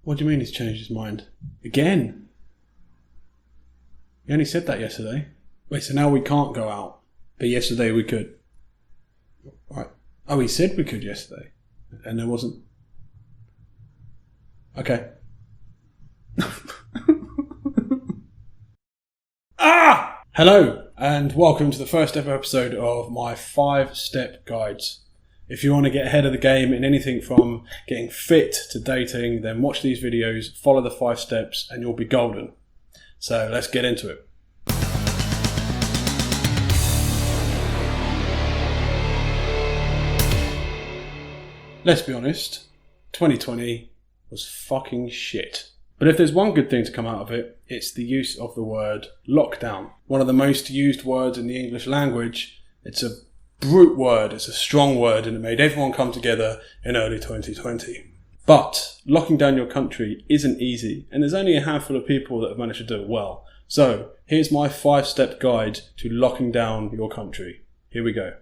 What do you mean he's changed his mind? Again? He only said that yesterday. Wait, so now we can't go out, but yesterday we could. Right. Oh, he said we could yesterday, and there wasn't. Okay. Hello, and welcome to the first ever episode of my 5-step guides. If you want to get ahead of the game in anything from getting fit to dating, then watch these videos, follow the 5 steps, and you'll be golden. So let's get into it. Let's be honest, 2020 was fucking shit. But if there's one good thing to come out of it, it's the use of the word lockdown. One of the most used words in the English language. It's a brute word, it's a strong word, and it made everyone come together in early 2020. But locking down your country isn't easy, and there's only a handful of people that have managed to do it well. So here's my 5-step guide to locking down your country. Here we go.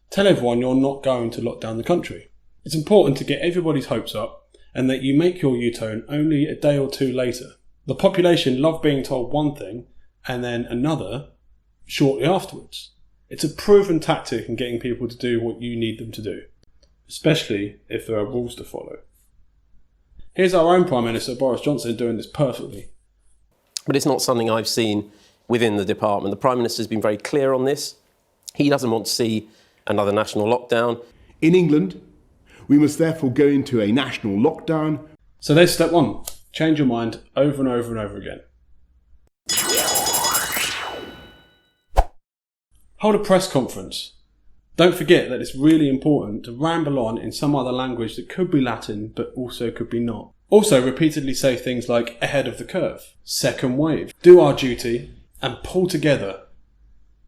Tell everyone you're not going to lock down the country. It's important to get everybody's hopes up and that you make your U-turn only a day or two later. The population love being told one thing and then another shortly afterwards. It's a proven tactic in getting people to do what you need them to do, especially if there are rules to follow. Here's our own Prime Minister, Boris Johnson, doing this perfectly. But it's not something I've seen within the department. The Prime Minister's been very clear on this. He doesn't want to see another national lockdown. In England, we must therefore go into a national lockdown. So there's step 1. Change your mind over and over and over again. Hold a press conference. Don't forget that it's really important to ramble on in some other language that could be Latin but also could be not. Also repeatedly say things like ahead of the curve, second wave, do our duty and pull together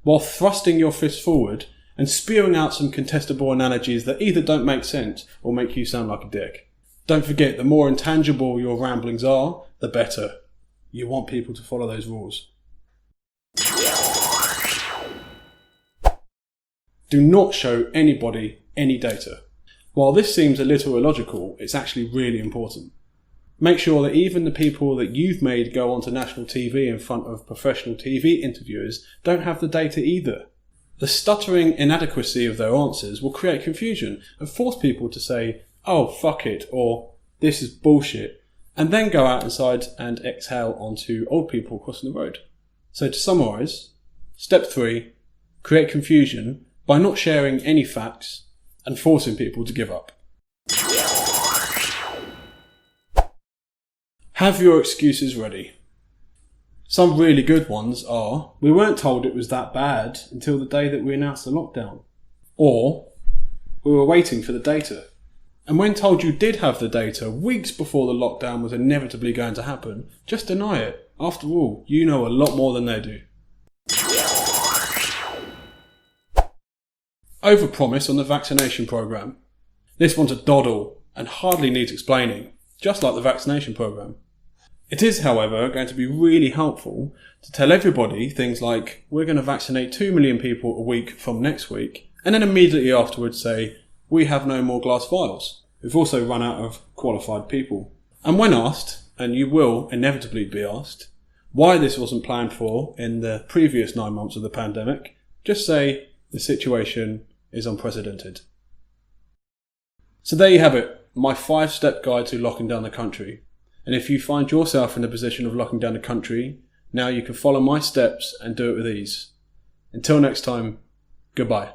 while thrusting your fist forward and spewing out some contestable analogies that either don't make sense or make you sound like a dick. Don't forget, the more intangible your ramblings are, the better. You want people to follow those rules. Do not show anybody any data. While this seems a little illogical, it's actually really important. Make sure that even the people that you've made go onto national TV in front of professional TV interviewers don't have the data either. The stuttering inadequacy of their answers will create confusion and force people to say, oh, fuck it, or this is bullshit, and then go out inside and exhale onto old people crossing the road. So to summarise, step 3, create confusion by not sharing any facts and forcing people to give up. Have your excuses ready. Some really good ones are, we weren't told it was that bad until the day that we announced the lockdown. Or, we were waiting for the data. And when told you did have the data weeks before the lockdown was inevitably going to happen, just deny it. After all, you know a lot more than they do. Overpromise on the vaccination programme. This one's a doddle and hardly needs explaining, just like the vaccination programme. It is, however, going to be really helpful to tell everybody things like, we're going to vaccinate 2 million people a week from next week, and then immediately afterwards say, we have no more glass vials. We've also run out of qualified people. And when asked, and you will inevitably be asked, why this wasn't planned for in the previous 9 months of the pandemic, just say, the situation is unprecedented. So there you have it, my 5-step guide to locking down the country. And if you find yourself in the position of locking down the country, now you can follow my steps and do it with ease. Until next time, goodbye.